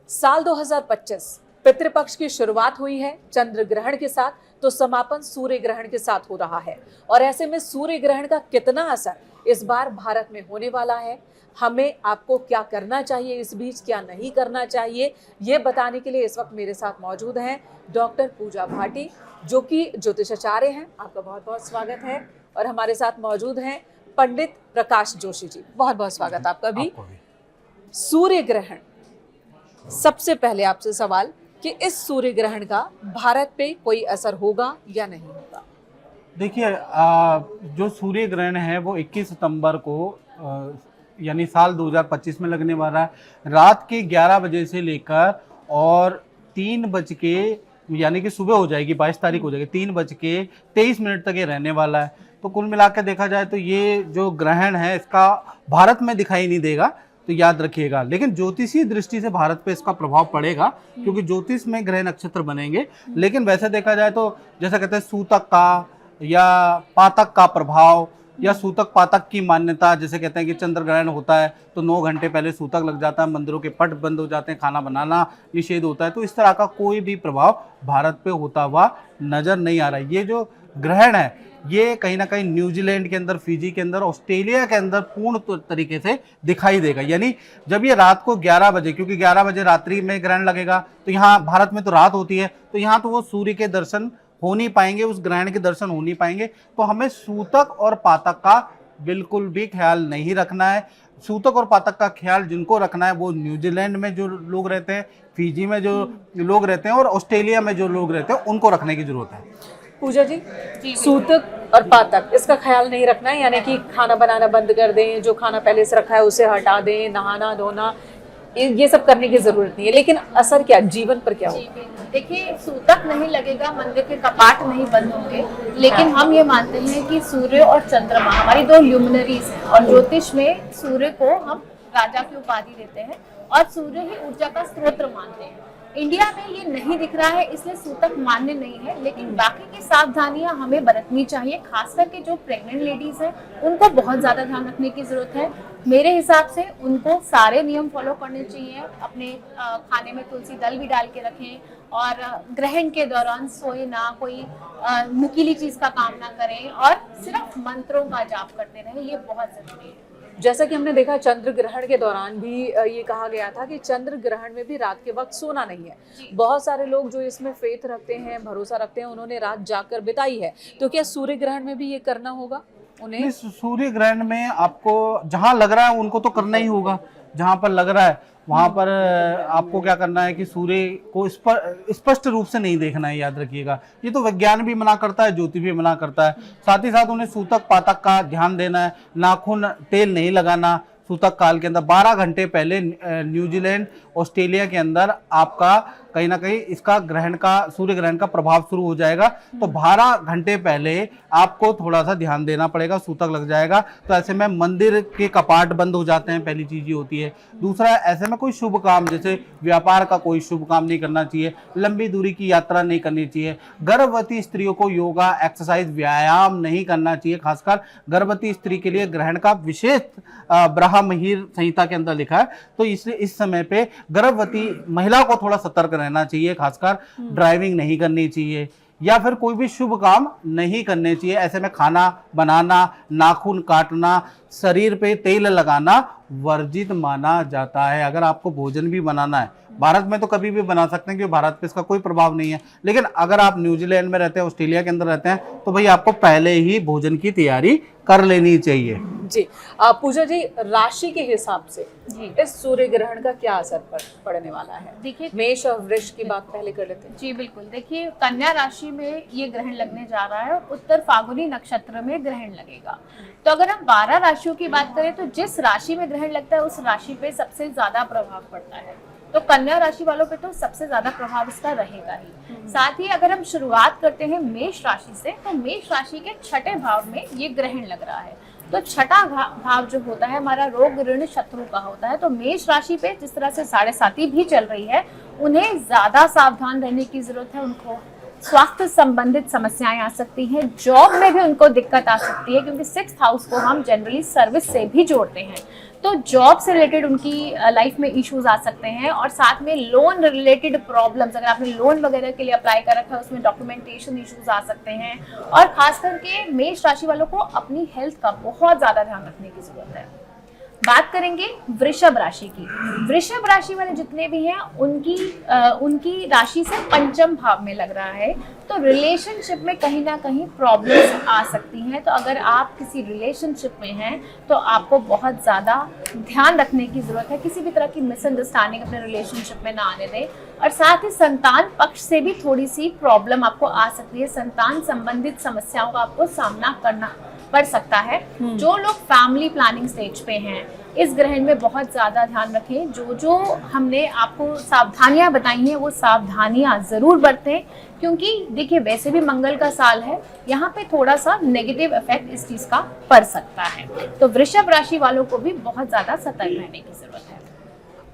साल 2025 पितृपक्ष की शुरुआत हुई है चंद्र ग्रहण के साथ, तो समापन सूर्य ग्रहण के साथ हो रहा है। और ऐसे में सूर्य ग्रहण का कितना असर इस बार भारत में होने वाला है, हमें आपको क्या करना चाहिए, इस बीच क्या नहीं करना चाहिए, ये बताने के लिए इस वक्त मेरे साथ मौजूद हैं डॉक्टर पूजा भाटी, जो कि ज्योतिषाचार्य हैं। आपका बहुत बहुत स्वागत है। और हमारे साथ मौजूद हैं पंडित प्रकाश जोशी जी। बहुत बहुत स्वागत आपका भी। सूर्य ग्रहण, सबसे पहले आपसे सवाल कि इस सूर्य ग्रहण का भारत पे कोई असर होगा या नहीं होगा? देखिए, जो सूर्य ग्रहण है वो 21 सितंबर को यानी साल 2025 में लगने वाला है। रात के 11 बजे से लेकर और 3 बज के यानी कि सुबह हो जाएगी, 22 तारीख हो जाएगी, 3 बज के 23 मिनट तक ये रहने वाला है। तो कुल मिलाकर देखा जाए तो ये जो ग्रहण है इसका भारत में दिखाई नहीं देगा, तो याद रखिएगा। लेकिन ज्योतिषीय दृष्टि से भारत पे इसका प्रभाव पड़ेगा, क्योंकि ज्योतिष में ग्रह नक्षत्र बनेंगे। लेकिन वैसे देखा जाए तो जैसा कहते हैं सूतक का या पातक का प्रभाव, या सूतक पातक की मान्यता, जैसे कहते हैं कि चंद्र ग्रहण होता है तो 9 घंटे पहले सूतक लग जाता है, मंदिरों के पट बंद हो जाते हैं, खाना बनाना निषेध होता है। तो इस तरह का कोई भी प्रभाव भारत पे होता हुआ नजर नहीं आ रहा है। ये जो ग्रहण है ये कहीं ना कहीं न्यूजीलैंड के अंदर, फिजी के अंदर, ऑस्ट्रेलिया के अंदर पूर्ण तरीके से दिखाई देगा। यानी जब ये रात को 11 बजे, क्योंकि 11 बजे रात्रि में ग्रहण लगेगा, तो यहाँ भारत में तो रात होती है, तो यहाँ तो वो सूर्य के दर्शन हो नहीं पाएंगे, उस ग्रहण के दर्शन हो नहीं पाएंगे। तो हमें सूतक और पातक का बिल्कुल भी ख्याल नहीं रखना है। सूतक और पातक का ख्याल जिनको रखना है वो न्यूजीलैंड में जो लोग रहते हैं, फिजी में जो लोग रहते हैं और ऑस्ट्रेलिया में जो लोग रहते हैं, उनको रखने की जरूरत है। पूजा जी, सूतक और पातक इसका ख्याल नहीं रखना है, यानी कि खाना बनाना बंद कर दें, जो खाना पहले से रखा है उसे हटा दें, नहाना धोना ये सब करने की जरूरत नहीं है। लेकिन असर क्या जीवन पर क्या होगा? देखिए, सूतक नहीं लगेगा, मंदिर के कपाट नहीं बंद होंगे, लेकिन हम ये मानते हैं कि सूर्य और चंद्रमा हमारी दो ल्यूमिनरीज हैं, और ज्योतिष में सूर्य को हम राजा की उपाधि देते हैं और सूर्य ही ऊर्जा का स्रोत मानते हैं। इंडिया में ये नहीं दिख रहा है, इसलिए सूतक मान्य नहीं है। लेकिन बाकी की सावधानियां हमें बरतनी चाहिए, खास करके जो प्रेग्नेंट लेडीज हैं उनको बहुत ज्यादा ध्यान रखने की जरूरत है। मेरे हिसाब से उनको सारे नियम फॉलो करने चाहिए। अपने खाने में तुलसी दल भी डाल के रखें, और ग्रहण के दौरान सोए ना, कोई नुकीली चीज का काम ना करें, और सिर्फ मंत्रों का जाप करते रहें, ये बहुत जरूरी है। जैसा कि हमने देखा चंद्र ग्रहण के दौरान भी ये कहा गया था कि चंद्र ग्रहण में भी रात के वक्त सोना नहीं है। बहुत सारे लोग जो इसमें फेथ रखते हैं, भरोसा रखते हैं, उन्होंने रात जाकर बिताई है। तो क्या सूर्य ग्रहण में भी ये करना होगा उन्हें? सूर्य ग्रहण में आपको जहां लग रहा है उनको तो करना ही होगा। जहां पर लग रहा है वहां पर आपको क्या करना है कि सूर्य को स्पष्ट रूप से नहीं देखना है, याद रखिएगा। ये तो विज्ञान भी मना करता है, ज्योतिष भी मना करता है। साथ ही साथ उन्हें सूतक पातक का ध्यान देना है, नाखून तेल नहीं लगाना सूतक काल के अंदर। 12 घंटे पहले न्यूजीलैंड, ऑस्ट्रेलिया के अंदर आपका कहीं ना कहीं इसका ग्रहण का, सूर्य ग्रहण का प्रभाव शुरू हो जाएगा। तो 12 घंटे पहले आपको थोड़ा सा ध्यान देना पड़ेगा, सूतक लग जाएगा। तो ऐसे में मंदिर के कपाट बंद हो जाते हैं, पहली चीज ये होती है। दूसरा, ऐसे में कोई शुभ काम, जैसे व्यापार का कोई शुभ काम नहीं करना चाहिए, लंबी दूरी की यात्रा नहीं करनी चाहिए। गर्भवती स्त्रियों को योगा, एक्सरसाइज, व्यायाम नहीं करना चाहिए। खासकर गर्भवती स्त्री के लिए ग्रहण का विशेष ब्रह्ममिहिर संहिता के अंदर लिखा है। तो इसलिए इस समय पे गर्भवती महिला को थोड़ा सतर्क रहना चाहिए। खासकर ड्राइविंग नहीं करनी चाहिए, या फिर कोई भी शुभ काम नहीं करने चाहिए। ऐसे में खाना बनाना, नाखून काटना, शरीर पे तेल लगाना वर्जित माना जाता है। अगर आपको भोजन भी बनाना है, भारत में तो कभी भी बना सकते हैं क्योंकि भारत पे इसका कोई प्रभाव नहीं है। लेकिन अगर आप न्यूजीलैंड में रहते हैं, ऑस्ट्रेलिया के अंदर रहते हैं, तो भाई आपको पहले ही भोजन की तैयारी कर लेनी चाहिए। जी पूजा जी, राशि के हिसाब से इस सूर्य ग्रहण का क्या असर पड़ने वाला है? देखिए, मेष और वृष की बात पहले कर लेते हैं। जी बिल्कुल। देखिए, कन्या राशि में ये ग्रहण लगने जा रहा है, उत्तर फाल्गुनी नक्षत्र में ग्रहण लगेगा। तो अगर हम 12 राशियों की बात करें तो जिस राशि में ग्रहण लगता है उस राशि पे सबसे ज्यादा प्रभाव पड़ता है। तो कन्या राशि वालों पे तो सबसे ज्यादा प्रभाव इसका रहेगा ही। साथ ही अगर हम शुरुआत करते हैं मेष राशि से, तो मेष राशि के 6ठे भाव में ये ग्रहण लग रहा है। तो 6ठा भाव जो होता है हमारा रोग ऋण शत्रु का होता है। तो मेष राशि पे जिस तरह से 7.5 भी चल रही है, उन्हें ज्यादा सावधान रहने की जरूरत है। उनको स्वास्थ्य संबंधित समस्याएं आ सकती हैं, जॉब में भी उनको दिक्कत आ सकती है, क्योंकि 6th हाउस को हम जनरली सर्विस से भी जोड़ते हैं। तो जॉब से रिलेटेड उनकी लाइफ में इश्यूज आ सकते हैं, और साथ में लोन रिलेटेड प्रॉब्लम्स, अगर आपने लोन वगैरह के लिए अप्लाई कर रखा है उसमें डॉक्यूमेंटेशन इश्यूज आ सकते हैं। और खास करके मेष राशि वालों को अपनी हेल्थ का बहुत ज्यादा ध्यान रखने की जरूरत है। बात करेंगे वृषभ राशि की। वृषभ राशि वाले जितने भी हैं उनकी राशि से पंचम भाव में लग रहा है, तो रिलेशनशिप में कहीं ना कहीं प्रॉब्लम्स आ सकती हैं। तो अगर आप किसी रिलेशनशिप में हैं तो आपको बहुत ज़्यादा ध्यान रखने की ज़रूरत है, किसी भी तरह की मिसअंडरस्टैंडिंग अपने रिलेशनशिप में ना आने दें। और साथ ही संतान पक्ष से भी थोड़ी सी प्रॉब्लम आपको आ सकती है, संतान संबंधित समस्याओं का आपको सामना करना पड़ सकता है। जो लोग फैमिली प्लानिंग स्टेज पे हैं, इस ग्रहण में बहुत ज्यादा ध्यान रखें। जो हमने आपको सावधानियां बताई हैं वो सावधानियां जरूर बरतें, क्योंकि देखिए वैसे भी मंगल का साल है, यहाँ पे थोड़ा सा नेगेटिव इफेक्ट इस चीज का पड़ सकता है। तो वृषभ राशि वालों को भी बहुत ज्यादा सतर्क रहने की जरूरत है।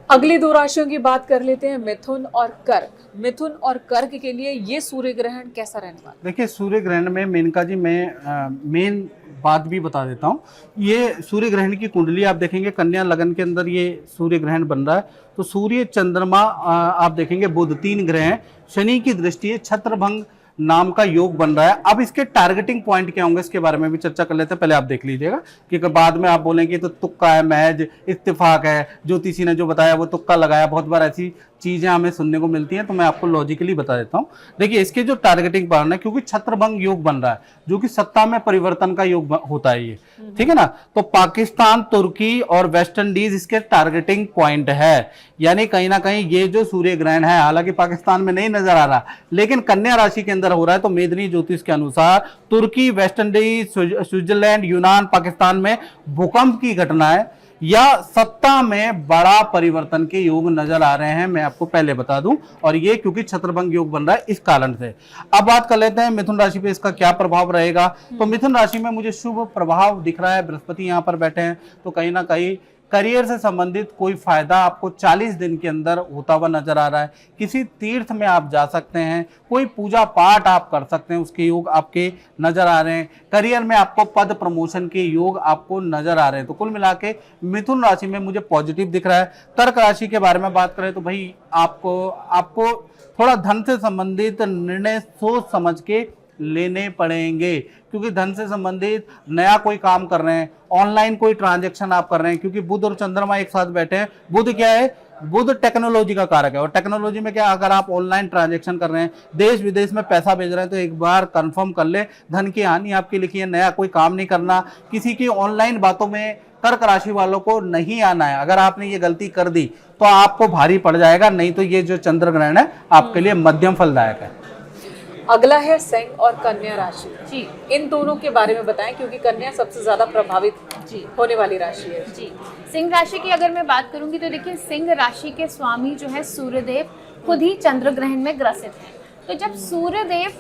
अगली दो राशियों की बात कर लेते हैं, मिथुन और कर्क। मिथुन और कर्क के लिए ये सूर्य ग्रहण कैसा रहने वाला? देखिए सूर्य ग्रहण में मेनका जी मैं मेन बात भी बता देता हूँ। ये सूर्य ग्रहण की कुंडली आप देखेंगे, कन्या लगन के अंदर ये सूर्य ग्रहण बन रहा है। तो सूर्य चंद्रमा आप देखेंगे बुध, 3 ग्रह हैं। शनि की दृष्टि है, छत्रभंग नाम का योग बन रहा है। अब इसके टारगेटिंग पॉइंट क्या होंगे इसके बारे में भी चर्चा कर लेते हैं। पहले आप देख लीजिएगा कि बाद में आप बोलेंगे तो तुक्का है, महज इत्तेफाक है, ज्योतिषी ने जो बताया वो तुक्का लगाया। बहुत बार ऐसी चीजें हमें सुनने को मिलती हैं, तो मैं आपको लॉजिकली बता देता हूं। देखिए इसके जो टारगेटिंग पॉइंट है, क्योंकि छत्रभंग योग बन रहा है जो कि सत्ता में परिवर्तन का योग होता है ये, ठीक है ना। तो पाकिस्तान, तुर्की और वेस्ट इंडीज इसके टारगेटिंग पॉइंट है। यानी कहीं ना कहीं ये जो सूर्य ग्रहण है, हालांकि पाकिस्तान में नहीं नजर आ रहा, लेकिन कन्या राशि के अंदर हो रहा है। तो मेदिनी ज्योतिष के अनुसार तुर्की, वेस्ट इंडीज, स्विट्जरलैंड, यूनान, पाकिस्तान में भूकंप की घटनाएं या सत्ता में बड़ा परिवर्तन के योग नजर आ रहे हैं, मैं आपको पहले बता दूं। और ये क्योंकि छत्रभंग योग बन रहा है इस कारण से। अब बात कर लेते हैं मिथुन राशि पे इसका क्या प्रभाव रहेगा। तो मिथुन राशि में मुझे शुभ प्रभाव दिख रहा है, बृहस्पति यहाँ पर बैठे हैं। तो कहीं ना कहीं करियर से संबंधित कोई फायदा आपको 40 दिन के अंदर होता हुआ नजर आ रहा है। किसी तीर्थ में आप जा सकते हैं, कोई पूजा पाठ आप कर सकते हैं, उसके योग आपके नजर आ रहे हैं। करियर में आपको पद प्रमोशन के योग आपको नजर आ रहे हैं। तो कुल मिला के मिथुन राशि में मुझे पॉजिटिव दिख रहा है। कर्क राशि के बारे में बात करें तो भाई आपको थोड़ा धन से संबंधित निर्णय सोच समझ के लेने पड़ेंगे, क्योंकि धन से संबंधित नया कोई काम कर रहे हैं, ऑनलाइन कोई ट्रांजैक्शन आप कर रहे हैं। क्योंकि बुध और चंद्रमा एक साथ बैठे हैं। बुध क्या है? बुध टेक्नोलॉजी का कारक है। और टेक्नोलॉजी में क्या, अगर आप ऑनलाइन ट्रांजैक्शन कर रहे हैं, देश विदेश में पैसा भेज रहे हैं, तो एक बार कंफर्म कर ले, धन की हानि आपके लिखी है। नया कोई काम नहीं करना, किसी की ऑनलाइन बातों में कर्क राशि वालों को नहीं आना है। अगर आपने ये गलती कर दी तो आपको भारी पड़ जाएगा, नहीं तो ये जो चंद्र ग्रहण है आपके लिए मध्यम फलदायक है। अगला है सिंह और कन्या राशि जी, इन दोनों के बारे में बताएं, क्योंकि कन्या सबसे ज्यादा प्रभावित जी होने वाली राशि है। जी, सिंह राशि की अगर मैं बात करूंगी तो देखिए सिंह राशि के स्वामी जो है सूर्यदेव खुद ही चंद्र ग्रहण में ग्रसित हैं। तो जब सूर्यदेव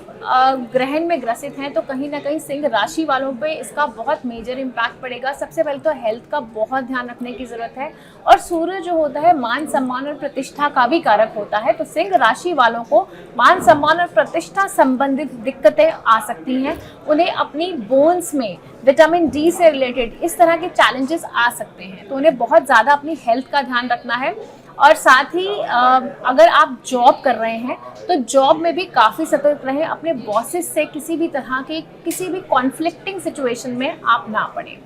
ग्रहण में ग्रसित हैं तो कहीं ना कहीं सिंह राशि वालों पे इसका बहुत मेजर इम्पैक्ट पड़ेगा। सबसे पहले तो हेल्थ का बहुत ध्यान रखने की जरूरत है। और सूर्य जो होता है मान सम्मान और प्रतिष्ठा का भी कारक होता है। तो सिंह राशि वालों को मान सम्मान और प्रतिष्ठा संबंधित दिक्कतें आ सकती हैं। उन्हें अपनी बोन्स में विटामिन डी से रिलेटेड इस तरह के चैलेंजेस आ सकते हैं। तो उन्हें बहुत ज़्यादा अपनी हेल्थ का ध्यान रखना है। और साथ ही अगर आप जॉब कर रहे हैं तो जॉब में भी काफ़ी सतर्क रहें। अपने बॉसेस से किसी भी तरह के किसी भी कॉन्फ्लिक्टिंग सिचुएशन में आप ना पड़े।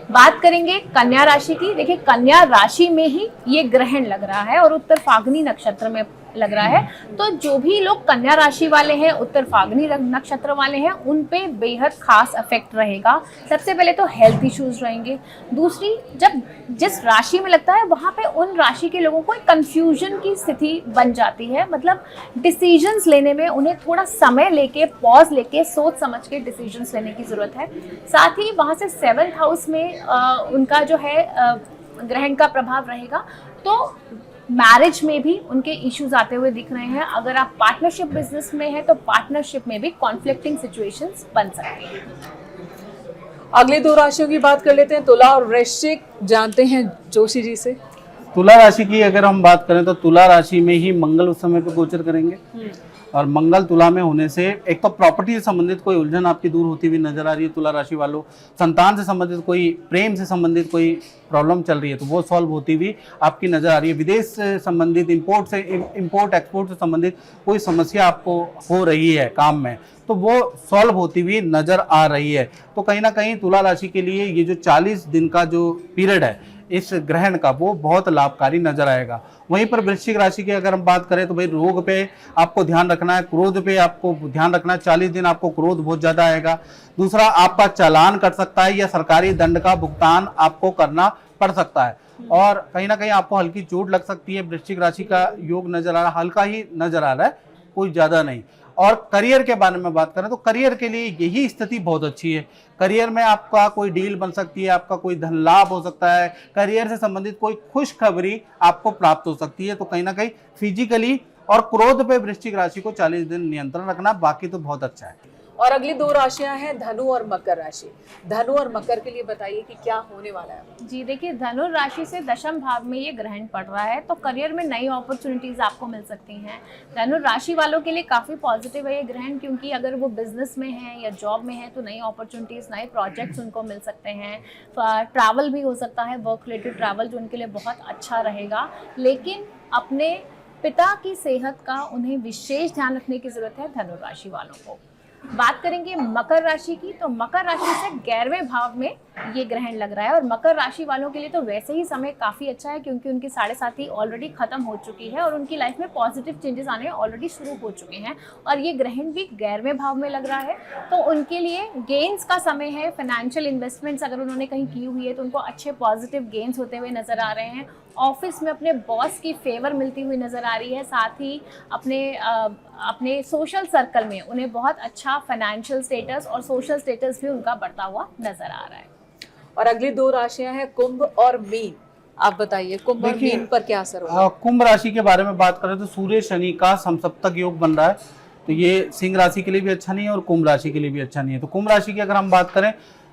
बात करेंगे कन्या राशि की। देखिए कन्या राशि में ही ये ग्रहण लग रहा है और उत्तर फाल्गुनी नक्षत्र में लग रहा है। तो जो भी लोग कन्या राशि वाले हैं, उत्तर फाल्गुनी नक्षत्र वाले हैं, उन पे बेहद खास इफेक्ट रहेगा। सबसे पहले तो हेल्थ इश्यूज रहेंगे। दूसरी, जब जिस राशि में लगता है वहाँ पे उन राशि के लोगों को एक कंफ्यूजन की स्थिति बन जाती है। मतलब डिसीजंस लेने में उन्हें थोड़ा समय लेके, पॉज लेके, सोच समझ के डिसीजंस लेने की ज़रूरत है। साथ ही वहाँ से 7th हाउस में उनका जो है ग्रहण का प्रभाव रहेगा। तो मैरिज में भी उनके इश्यूज आते हुए दिख रहे हैं। अगर आप पार्टनरशिप बिजनेस में हैं तो पार्टनरशिप में भी कॉन्फ्लिक्टिंग सिचुएशंस बन सकती हैं। अगली दो राशियों की बात कर लेते हैं, तुला और वृश्चिक। जानते हैं जोशी जी से। तुला राशि की अगर हम बात करें तो तुला राशि में ही मंगल उस समय पे गोचर करेंगे, और मंगल तुला में होने से एक तो प्रॉपर्टी से संबंधित कोई उलझन आपकी दूर होती हुई नजर आ रही है तुला राशि वालों। संतान से संबंधित कोई, प्रेम से संबंधित कोई प्रॉब्लम चल रही है तो वो सॉल्व होती हुई आपकी नजर आ रही है। विदेश से संबंधित, इंपोर्ट एक्सपोर्ट से संबंधित कोई समस्या आपको हो रही है काम में, तो वो सॉल्व होती हुई नजर आ रही है। तो कहीं ना कहीं तुला राशि के लिए ये जो 40 दिन का जो पीरियड है इस ग्रहण का, वो बहुत लाभकारी नजर आएगा। वहीं पर वृश्चिक राशि की अगर हम बात करें तो भाई रोग पे आपको ध्यान रखना है, क्रोध पे आपको ध्यान रखना है। 40 दिन आपको क्रोध बहुत ज्यादा आएगा। दूसरा, आपका चालान कट सकता है या सरकारी दंड का भुगतान आपको करना पड़ सकता है, और कहीं ना कहीं आपको हल्की चोट लग सकती है। वृश्चिक राशि का योग नजर आ रहा है, हल्का ही नजर आ रहा है, कोई ज्यादा नहीं। और करियर के बारे में बात करें तो करियर के लिए यही स्थिति बहुत अच्छी है। करियर में आपका कोई डील बन सकती है, आपका कोई धन लाभ हो सकता है, करियर से संबंधित कोई खुशखबरी आपको प्राप्त हो सकती है। तो कहीं ना कहीं फिजिकली और क्रोध पे वृश्चिक राशि को 40 दिन नियंत्रण रखना, बाकी तो बहुत अच्छा है। और अगली 2 राशियां हैं धनु और मकर राशि। धनु और मकर के लिए बताइए कि क्या होने वाला है। जी देखिए, धनु राशि से दशम भाव में ये ग्रहण पड़ रहा है, तो करियर में नई अपॉर्चुनिटीज आपको मिल सकती हैं। धनु राशि वालों के लिए काफ़ी पॉजिटिव है ये ग्रहण, क्योंकि अगर वो बिजनेस में हैं या जॉब में हैं तो नई अपॉर्चुनिटीज़, नए प्रोजेक्ट्स उनको मिल सकते हैं। ट्रैवल भी हो सकता है, वर्क रिलेटेड ट्रैवल, जो उनके लिए बहुत अच्छा रहेगा। लेकिन अपने पिता की सेहत का उन्हें विशेष ध्यान रखने की जरूरत है धनु राशि वालों को। बात करेंगे मकर राशि की, तो मकर राशि से 11वें भाव में ये ग्रहण लग रहा है, और मकर राशि वालों के लिए तो वैसे ही समय काफ़ी अच्छा है, क्योंकि उनकी 7.5 ऑलरेडी खत्म हो चुकी है और उनकी लाइफ में पॉजिटिव चेंजेस आने ऑलरेडी शुरू हो चुके हैं, और ये ग्रहण भी 11वें भाव में लग रहा है। तो उनके लिए गेन्स का समय है। फाइनेंशियल इन्वेस्टमेंट्स अगर उन्होंने कहीं की हुई है तो उनको अच्छे पॉजिटिव गेन्स होते हुए नजर आ रहे हैं। ऑफिस में अपने बॉस की फेवर मिलती हुई नजर आ रही है। साथ ही अपने सोशल सर्कल में उन्हें बहुत अच्छा फाइनेंशियल स्टेटस और सोशल स्टेटस भी उनका बढ़ता हुआ नजर आ रहा है। और अगली 2 राशियां हैं कुंभ और मीन। आप बताइए कुंभ और मीन पर क्या असर होगा। कुंभ राशि के बारे में बात करें तो सूर्य शनि का समसप्तक योग बन रहा है, तो ये सिंह राशि के लिए भी अच्छा नहीं है और कुंभ राशि के लिए भी अच्छा नहीं है। तो कुंभ राशि की अगर हम बात करें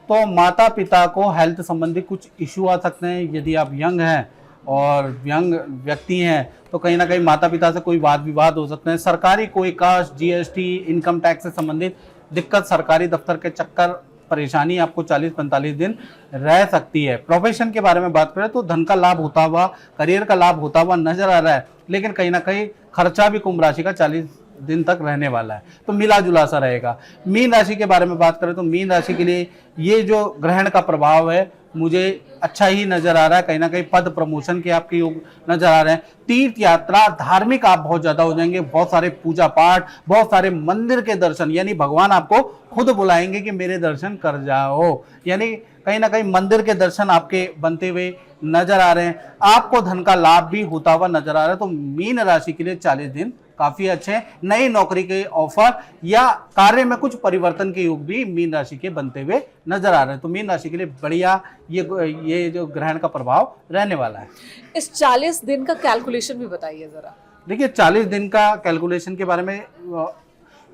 तो माता पिता को हेल्थ संबंधी कुछ इश्यू आ सकते हैं। यदि आप यंग हैं और यंग व्यक्ति हैं तो कहीं ना कहीं माता पिता से कोई वाद विवाद हो सकते हैं। सरकारी कोई कास्ट, जीएसटी, इनकम टैक्स से संबंधित दिक्कत, सरकारी दफ्तर के चक्कर, परेशानी आपको 40-45 दिन रह सकती है। प्रोफेशन के बारे में बात करें तो धन का लाभ होता हुआ, करियर का लाभ होता हुआ नजर आ रहा है, लेकिन कहीं ना कहीं खर्चा भी कुंभ राशि का 40 दिन तक रहने वाला है, तो मिला जुला सा रहेगा। मीन राशि के बारे में बात करें तो मीन राशि के लिए ये जो ग्रहण का प्रभाव है मुझे अच्छा ही नजर आ रहा है। कहीं ना कहीं पद प्रमोशन के आपके योग नजर आ रहे हैं। तीर्थ यात्रा, धार्मिक आप बहुत ज्यादा हो जाएंगे। बहुत सारे पूजा पाठ, बहुत सारे मंदिर के दर्शन, यानी भगवान आपको खुद बुलाएंगे कि मेरे दर्शन कर जाओ, यानी कहीं ना कहीं मंदिर के दर्शन आपके बनते हुए नजर आ रहे हैं। आपको धन का लाभ भी होता हुआ नजर आ रहा है। तो मीन राशि के लिए 40 दिन काफी अच्छे हैं। नई नौकरी के ऑफर या कार्य में कुछ परिवर्तन के योग भी मीन राशि के बनते हुए नजर आ रहे हैं। तो मीन राशि के लिए बढ़िया ये जो ग्रहण का प्रभाव रहने वाला है। इस 40 दिन का कैलकुलेशन भी बताइए जरा। देखिए 40 दिन का कैलकुलेशन के बारे में,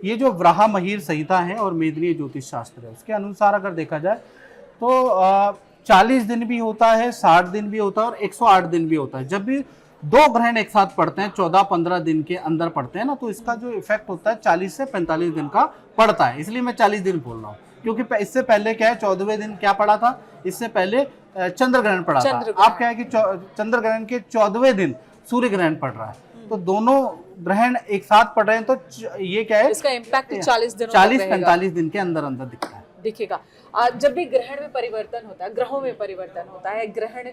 ये जो व्राह महीर संहिता है और मेदिनी ज्योतिष शास्त्र है उसके अनुसार अगर देखा जाए तो 40 दिन भी होता है, 60 दिन भी होता है और 108 दिन भी होता है। जब भी 2 ग्रहण एक साथ पड़ते हैं, 14-15 दिन के अंदर पड़ते हैं ना, तो इसका जो इफेक्ट होता है 40 से 45 दिन का पड़ता है। इसलिए मैं 40 दिन बोल रहा हूँ, क्योंकि इससे पहले क्या है 14वें दिन क्या पड़ा था, इससे पहले चंद्र ग्रहण पड़ा था। आप क्या है कि चंद्र ग्रहण के 14वें दिन सूर्य ग्रहण पड़ रहा है, तो दोनों ग्रहण एक साथ पड़ रहे हैं, तो ये क्या है, इसका इम्पैक्ट 40 40-45 दिन के अंदर अंदर दिखता है, दिखेगा। जब भी ग्रहण में परिवर्तन होता है, ग्रहों में परिवर्तन होता है, ग्रहण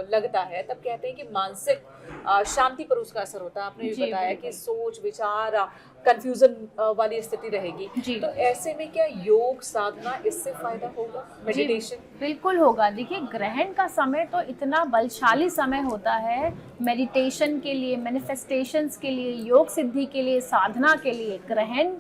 लगता है, तब कहते हैं कि मानसिक शांति पर उसका असर होता है। आपने भी बताया कि सोच विचार कंफ्यूजन वाली स्थिति रहेगी, तो ऐसे में क्या योग साधना इससे फायदा होगा, मेडिटेशन? बिल्कुल होगा। देखिए ग्रहण का समय तो इतना बलशाली समय होता है मेडिटेशन के लिए, मैनिफेस्टेशंस के लिए, योग सिद्धि के लिए, साधना के लिए। ग्रहण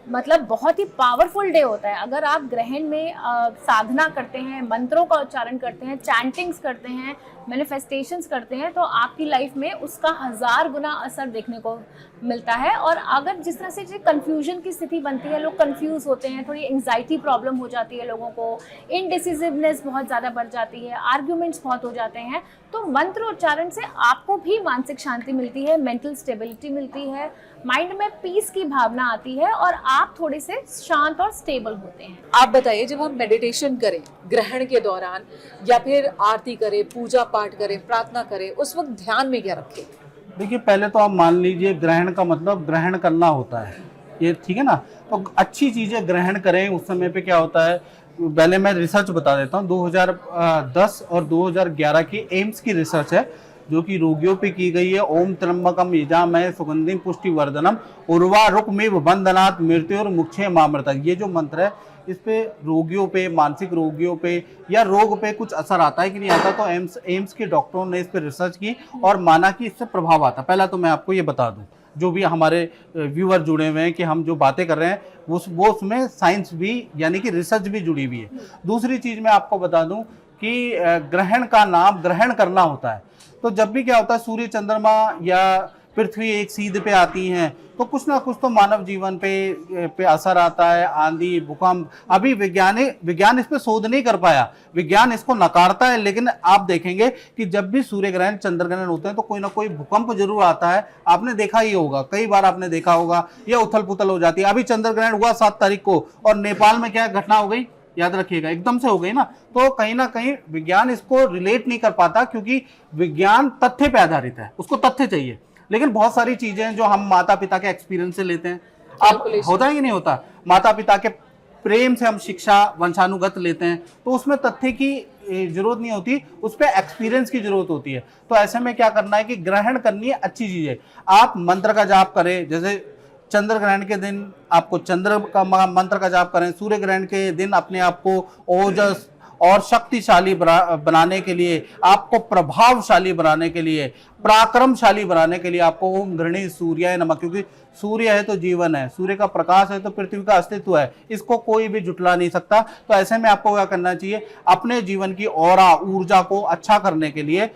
मतलब बहुत ही पावरफुल डे होता है। अगर आप ग्रहण में साधना करते हैं, मंत्रों का उच्चारण करते हैं, चैंटिंग्स करते हैं, मैनिफेस्टेशंस करते हैं तो आपकी लाइफ में उसका 1000 गुना असर देखने को मिलता है। और अगर जिस तरह से जो कंफ्यूजन की स्थिति बनती है, लोग कंफ्यूज होते हैं, थोड़ी एंग्जाइटी प्रॉब्लम हो जाती है लोगों को, इनडिसिसिवनेस बहुत ज़्यादा बढ़ जाती है, आर्ग्यूमेंट्स बहुत हो जाते हैं, तो मंत्र उच्चारण से आपको भी मानसिक शांति मिलती है, मेंटल स्टेबिलिटी मिलती है, माइंड में पीस की भावना आती है और आप थोड़े से शांत और स्टेबल होते हैं। आप बताइए, जब हम मेडिटेशन करें ग्रहण के दौरान या फिर आरती करें, पूजा पाठ करें, प्रार्थना करें, उस वक्त ध्यान में क्या रखें? देखिए, पहले तो आप मान लीजिए ग्रहण का मतलब ग्रहण करना होता है, ये ठीक है ना। तो अच्छी चीज़ें ग्रहण करें। उस समय पे क्या होता है, पहले मैं रिसर्च बता देता हूँ। 2010 और 2011 की एम्स की रिसर्च है जो कि रोगियों पे की गई है। ओम त्र्यंबकम यजामहे सुगंधिम पुष्टिवर्धनम उर्वारुकमिव बंधनात् मृत्युर्मुक्षे मामृता। ये जो मंत्र है, इस पे रोगियों पे, मानसिक रोगियों पे या रोग पे कुछ असर आता है कि नहीं आता। तो एम्स के डॉक्टरों ने इस पे रिसर्च की और माना कि इससे प्रभाव आता। पहला तो मैं आपको ये बता दूं, जो भी हमारे व्यूअर जुड़े हुए हैं, कि हम जो बातें कर रहे हैं वो उसमें साइंस भी यानी कि रिसर्च भी जुड़ी हुई है। दूसरी चीज मैं आपको बता दूं कि ग्रहण का नाम ग्रहण करना होता है। तो जब भी क्या होता है, सूर्य, चंद्रमा या पृथ्वी एक सीध पे आती हैं तो कुछ ना कुछ तो मानव जीवन पे असर आता है। आंधी, भूकंप, अभी विज्ञान इस पे शोध नहीं कर पाया, विज्ञान इसको नकारता है। लेकिन आप देखेंगे कि जब भी सूर्य ग्रहण, चंद्र ग्रहण होते हैं तो कोई ना कोई भूकंप जरूर आता है। आपने देखा ही होगा, कई बार आपने देखा होगा, ये उथल पुथल हो जाती है। अभी चंद्र ग्रहण हुआ 7 तारीख को और नेपाल में क्या घटना हो गई, याद रखिएगा, एकदम से हो गई ना। तो कहीं ना कहीं विज्ञान इसको रिलेट नहीं कर पाता, क्योंकि विज्ञान तथ्य पे आधारित है, उसको तथ्य चाहिए। लेकिन बहुत सारी चीजें हैं जो हम माता पिता के एक्सपीरियंस से लेते हैं। अब होता है कि नहीं होता, माता पिता के प्रेम से हम शिक्षा वंशानुगत लेते हैं, तो उसमें तथ्य की जरूरत नहीं होती, उस पर एक्सपीरियंस की जरूरत होती है। तो ऐसे में क्या करना है कि ग्रहण करनी है अच्छी चीज है। आप मंत्र का जाप करें, जैसे चंद्र ग्रहण के दिन आपको चंद्र का मंत्र का जाप करें। सूर्य ग्रहण के दिन अपने आप को ओजस और शक्तिशाली बनाने के लिए, आपको प्रभावशाली बनाने के लिए, पराक्रमशाली बनाने के लिए आपको ओम गृणी सूर्याय नमः, क्योंकि सूर्य है तो जीवन है, सूर्य का प्रकाश है तो पृथ्वी का अस्तित्व है, इसको कोई भी जुटला नहीं सकता। तो ऐसे में आपको क्या करना चाहिए, अपने जीवन की ऑरा, ऊर्जा को अच्छा करने के लिए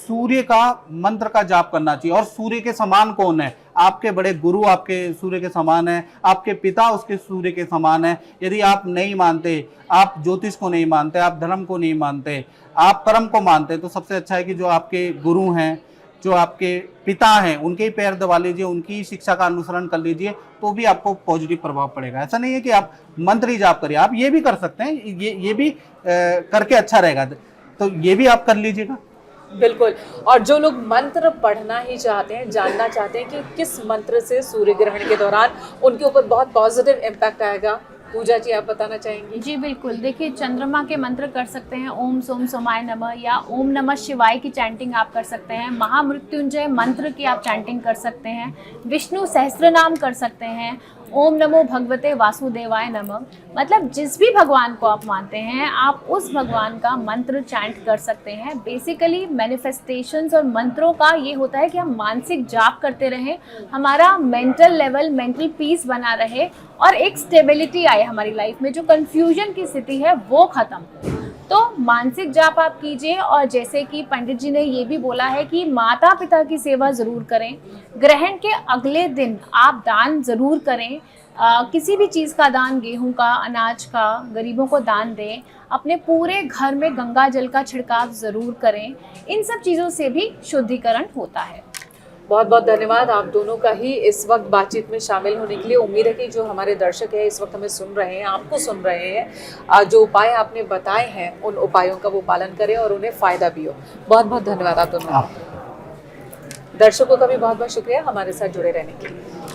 सूर्य का मंत्र का जाप करना चाहिए। और सूर्य के समान कौन है, आपके बड़े गुरु आपके सूर्य के समान है, आपके पिता उसके सूर्य के समान है। यदि आप नहीं मानते, आप ज्योतिष को नहीं मानते, आप धर्म को नहीं मानते, आप कर्म को मानते, तो सबसे अच्छा है कि जो आपके गुरु हैं, जो आपके पिता हैं, उनके ही पैर दबा लीजिए, उनकी शिक्षा का अनुसरण कर लीजिए, तो भी आपको पॉजिटिव प्रभाव पड़ेगा। ऐसा नहीं है कि आप मंत्र ही जाप करिए, आप ये भी कर सकते हैं, ये भी करके अच्छा रहेगा, तो ये भी आप कर लीजिएगा। बिल्कुल। और जो लोग मंत्र पढ़ना ही चाहते हैं, जानना चाहते हैं कि किस मंत्र से सूर्य ग्रहण के दौरान उनके ऊपर बहुत पॉजिटिव इम्पैक्ट आएगा, पूजा जी आप बताना चाहेंगी? जी बिल्कुल, देखिए चंद्रमा के मंत्र कर सकते हैं, ओम सोम सोमाय नमः या ओम नमः शिवाय की चैंटिंग आप कर सकते हैं, महामृत्युंजय मंत्र की आप चैंटिंग कर सकते हैं, विष्णु सहस्त्रनाम कर सकते हैं, ओम नमो भगवते वासुदेवाय नमः। मतलब जिस भी भगवान को आप मानते हैं, आप उस भगवान का मंत्र चैंट कर सकते हैं। बेसिकली मैनिफेस्टेशंस और मंत्रों का ये होता है कि हम मानसिक जाप करते रहें, हमारा मेंटल लेवल, मेंटल पीस बना रहे और एक स्टेबिलिटी आए हमारी लाइफ में, जो कन्फ्यूजन की स्थिति है वो खत्म हो। तो मानसिक जाप आप कीजिए। और जैसे कि पंडित जी ने ये भी बोला है कि माता पिता की सेवा ज़रूर करें, ग्रहण के अगले दिन आप दान ज़रूर करें, किसी भी चीज़ का दान, गेहूं का, अनाज का, गरीबों को दान दें, अपने पूरे घर में गंगा जल का छिड़काव ज़रूर करें। इन सब चीज़ों से भी शुद्धिकरण होता है। बहुत बहुत धन्यवाद आप दोनों का ही इस वक्त बातचीत में शामिल होने के लिए। उम्मीद है कि जो हमारे दर्शक हैं इस वक्त हमें सुन रहे हैं, आपको सुन रहे हैं, जो उपाय आपने बताए हैं उन उपायों का वो पालन करें और उन्हें फ़ायदा भी हो। बहुत बहुत धन्यवाद आप दोनों का। दर्शकों का भी बहुत बहुत शुक्रिया हमारे साथ जुड़े रहने के लिए।